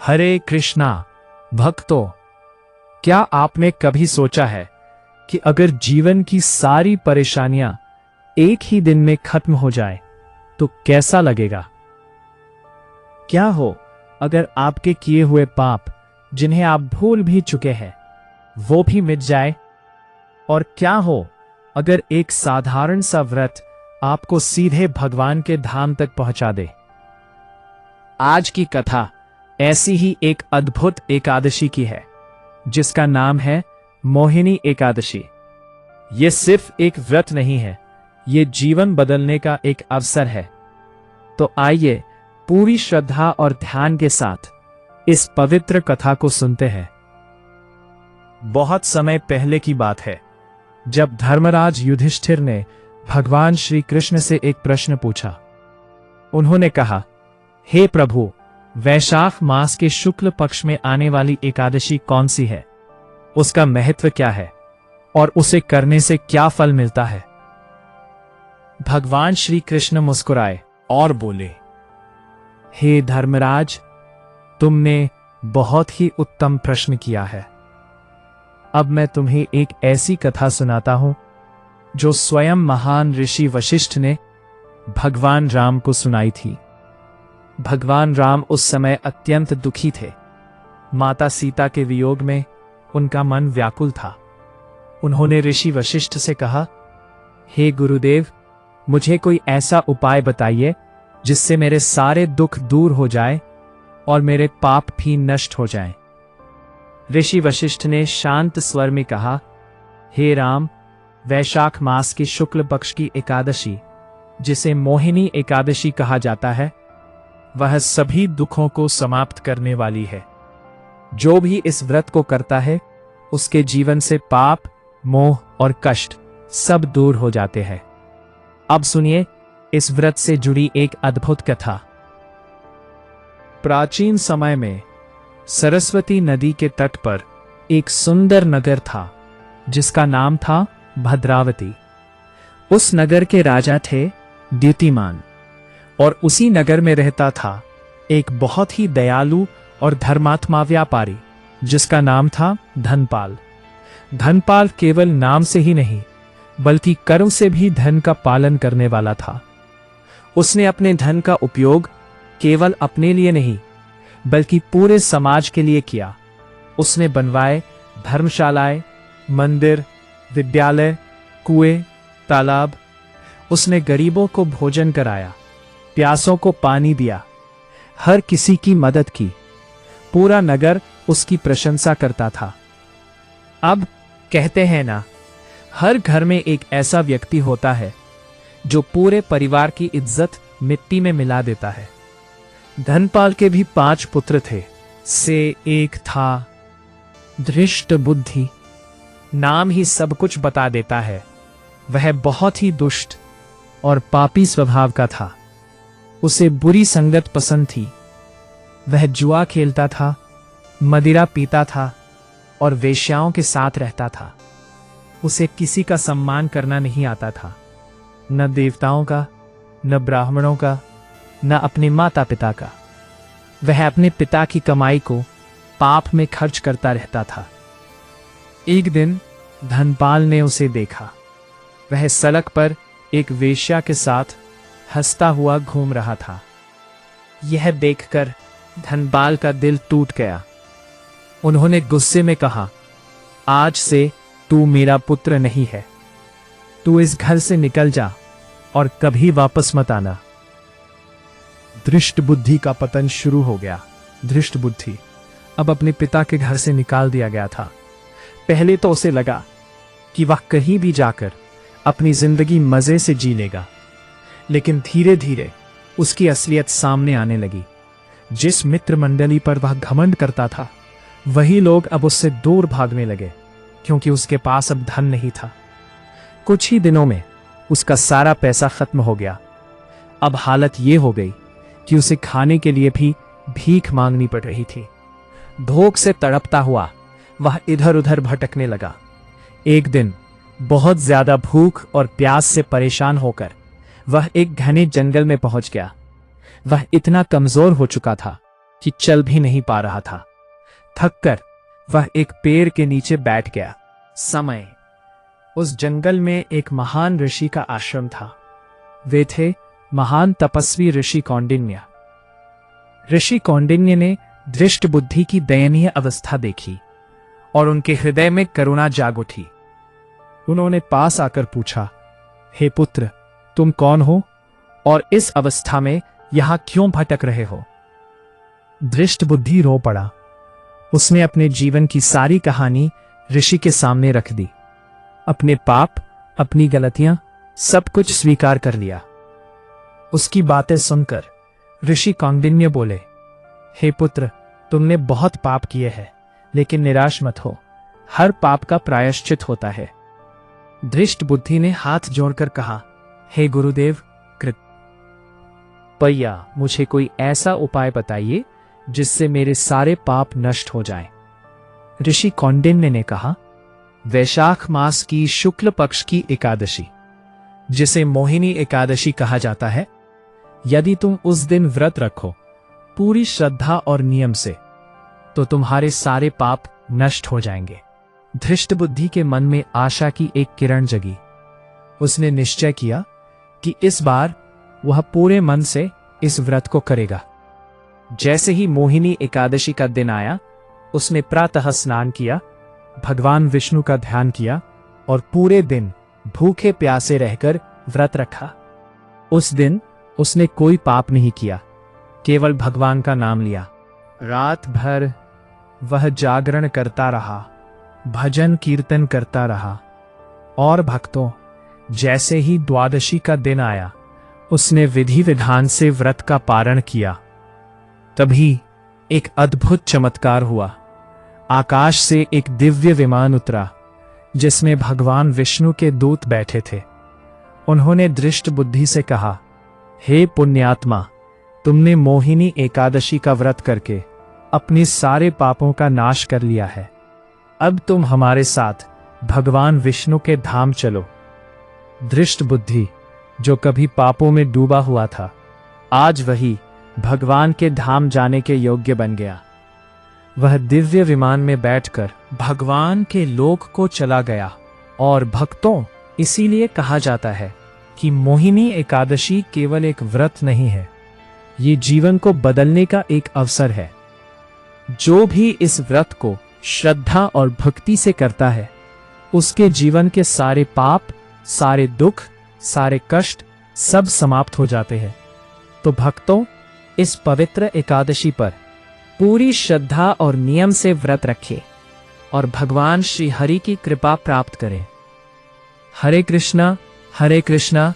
हरे कृष्णा भक्तों, क्या आपने कभी सोचा है कि अगर जीवन की सारी परेशानियां एक ही दिन में खत्म हो जाए तो कैसा लगेगा? क्या हो अगर आपके किए हुए पाप, जिन्हें आप भूल भी चुके हैं, वो भी मिट जाए? और क्या हो अगर एक साधारण सा व्रत आपको सीधे भगवान के धाम तक पहुंचा दे? आज की कथा ऐसी ही एक अद्भुत एकादशी की है, जिसका नाम है मोहिनी एकादशी। ये सिर्फ एक व्रत नहीं है, ये जीवन बदलने का एक अवसर है। तो आइए पूरी श्रद्धा और ध्यान के साथ इस पवित्र कथा को सुनते हैं। बहुत समय पहले की बात है, जब धर्मराज युधिष्ठिर ने भगवान श्री कृष्ण से एक प्रश्न पूछा। उन्होंने कहा, हे प्रभु, वैशाख मास के शुक्ल पक्ष में आने वाली एकादशी कौन सी है? उसका महत्व क्या है और उसे करने से क्या फल मिलता है? भगवान श्री कृष्ण मुस्कुराए और बोले, हे धर्मराज, तुमने बहुत ही उत्तम प्रश्न किया है। अब मैं तुम्हें एक ऐसी कथा सुनाता हूं जो स्वयं महान ऋषि वशिष्ठ ने भगवान राम को सुनाई थी। भगवान राम उस समय अत्यंत दुखी थे। माता सीता के वियोग में उनका मन व्याकुल था। उन्होंने ऋषि वशिष्ठ से कहा, हे गुरुदेव, मुझे कोई ऐसा उपाय बताइए जिससे मेरे सारे दुख दूर हो जाए और मेरे पाप भी नष्ट हो जाएं। ऋषि वशिष्ठ ने शांत स्वर में कहा, हे राम, वैशाख मास की शुक्ल पक्ष की एकादशी, जिसे मोहिनी एकादशी कहा जाता है, वह सभी दुखों को समाप्त करने वाली है। जो भी इस व्रत को करता है, उसके जीवन से पाप, मोह और कष्ट सब दूर हो जाते हैं। अब सुनिए इस व्रत से जुड़ी एक अद्भुत कथा। प्राचीन समय में सरस्वती नदी के तट पर एक सुंदर नगर था, जिसका नाम था भद्रावती। उस नगर के राजा थे द्युतिमान, और उसी नगर में रहता था एक बहुत ही दयालु और धर्मात्मा व्यापारी, जिसका नाम था धनपाल। धनपाल केवल नाम से ही नहीं, बल्कि कर्म से भी धन का पालन करने वाला था। उसने अपने धन का उपयोग केवल अपने लिए नहीं, बल्कि पूरे समाज के लिए किया। उसने बनवाए धर्मशालाएं, मंदिर, विद्यालय, कुएं, तालाब। उसने गरीबों को भोजन कराया, प्यासों को पानी दिया, हर किसी की मदद की। पूरा नगर उसकी प्रशंसा करता था। अब कहते हैं ना, हर घर में एक ऐसा व्यक्ति होता है जो पूरे परिवार की इज्जत मिट्टी में मिला देता है। धनपाल के भी 5 पुत्र थे। से एक था धृष्ट बुद्धि। नाम ही सब कुछ बता देता है। वह बहुत ही दुष्ट और पापी स्वभाव का था। उसे बुरी संगत पसंद थी। वह जुआ खेलता था, मदिरा पीता था और वेश्याओं के साथ रहता था। उसे किसी का सम्मान करना नहीं आता था, न देवताओं का, न ब्राह्मणों का, न अपने माता पिता का। वह अपने पिता की कमाई को पाप में खर्च करता रहता था। एक दिन धनपाल ने उसे देखा। वह सड़क पर एक वेश्या के साथ हंसता हुआ घूम रहा था। यह देखकर धनपाल का दिल टूट गया। उन्होंने गुस्से में कहा, आज से तू मेरा पुत्र नहीं है। तू इस घर से निकल जा और कभी वापस मत आना। धृष्ट बुद्धि का पतन शुरू हो गया। धृष्ट बुद्धि अब अपने पिता के घर से निकाल दिया गया था। पहले तो उसे लगा कि वह कहीं भी जाकर अपनी जिंदगी मजे से जी लेगा, लेकिन धीरे धीरे उसकी असलियत सामने आने लगी। जिस मित्र मंडली पर वह घमंड करता था, वही लोग अब उससे दूर भागने लगे, क्योंकि उसके पास अब धन नहीं था। कुछ ही दिनों में उसका सारा पैसा खत्म हो गया। अब हालत ये हो गई कि उसे खाने के लिए भी भीख मांगनी पड़ रही थी। भूख से तड़पता हुआ वह इधर उधर भटकने लगा। एक दिन बहुत ज्यादा भूख और प्यास से परेशान होकर वह एक घने जंगल में पहुंच गया। वह इतना कमजोर हो चुका था कि चल भी नहीं पा रहा था। थककर वह एक पेड़ के नीचे बैठ गया। समय उस जंगल में एक महान ऋषि का आश्रम था। वे थे महान तपस्वी ऋषि कौंडिन्य। ऋषि कौंडिन्य ने दृष्ट बुद्धि की दयनीय अवस्था देखी और उनके हृदय में करुणा जाग उठी। उन्होंने पास आकर पूछा, हे पुत्र, तुम कौन हो और इस अवस्था में यहां क्यों भटक रहे हो? दृष्ट बुद्धि रो पड़ा। उसने अपने जीवन की सारी कहानी ऋषि के सामने रख दी। अपने पाप, अपनी गलतियां, सब कुछ स्वीकार कर लिया। उसकी बातें सुनकर ऋषि कौंडिन्य बोले, हे पुत्र, तुमने बहुत पाप किए हैं, लेकिन निराश मत हो। हर पाप का प्रायश्चित होता है। दृष्ट बुद्धि ने हाथ जोड़कर कहा, हे गुरुदेव, कृपया मुझे कोई ऐसा उपाय बताइए जिससे मेरे सारे पाप नष्ट हो जाएं। ऋषि कौंडिन्य ने कहा, वैशाख मास की शुक्ल पक्ष की एकादशी, जिसे मोहिनी एकादशी कहा जाता है, यदि तुम उस दिन व्रत रखो पूरी श्रद्धा और नियम से, तो तुम्हारे सारे पाप नष्ट हो जाएंगे। धृष्ट बुद्धि के मन में आशा की एक किरण जगी। उसने निश्चय किया कि इस बार वह पूरे मन से इस व्रत को करेगा। जैसे ही मोहिनी एकादशी का दिन आया, उसने प्रातः स्नान किया, भगवान विष्णु का ध्यान किया और पूरे दिन भूखे प्यासे रहकर व्रत रखा। उस दिन उसने कोई पाप नहीं किया, केवल भगवान का नाम लिया। रात भर वह जागरण करता रहा, भजन कीर्तन करता रहा और भक्तों, जैसे ही द्वादशी का दिन आया, उसने विधि विधान से व्रत का पारण किया। तभी एक अद्भुत चमत्कार हुआ। आकाश से एक दिव्य विमान उतरा, जिसमें भगवान विष्णु के दूत बैठे थे। उन्होंने दृष्ट बुद्धि से कहा, हे पुण्यात्मा, तुमने मोहिनी एकादशी का व्रत करके अपने सारे पापों का नाश कर लिया है। अब तुम हमारे साथ भगवान विष्णु के धाम चलो। दृष्ट बुद्धि, जो कभी पापों में डूबा हुआ था, आज वही भगवान के धाम जाने के योग्य बन गया। वह दिव्य विमान में बैठकर भगवान के लोक को चला गया। और भक्तों, इसीलिए कहा जाता है कि मोहिनी एकादशी केवल एक व्रत नहीं है, ये जीवन को बदलने का एक अवसर है। जो भी इस व्रत को श्रद्धा और भक्ति से करता है, उसके जीवन के सारे पाप, सारे दुख, सारे कष्ट सब समाप्त हो जाते हैं। तो भक्तों, इस पवित्र एकादशी पर पूरी श्रद्धा और नियम से व्रत रखें और भगवान श्री हरि की कृपा प्राप्त करें। हरे कृष्णा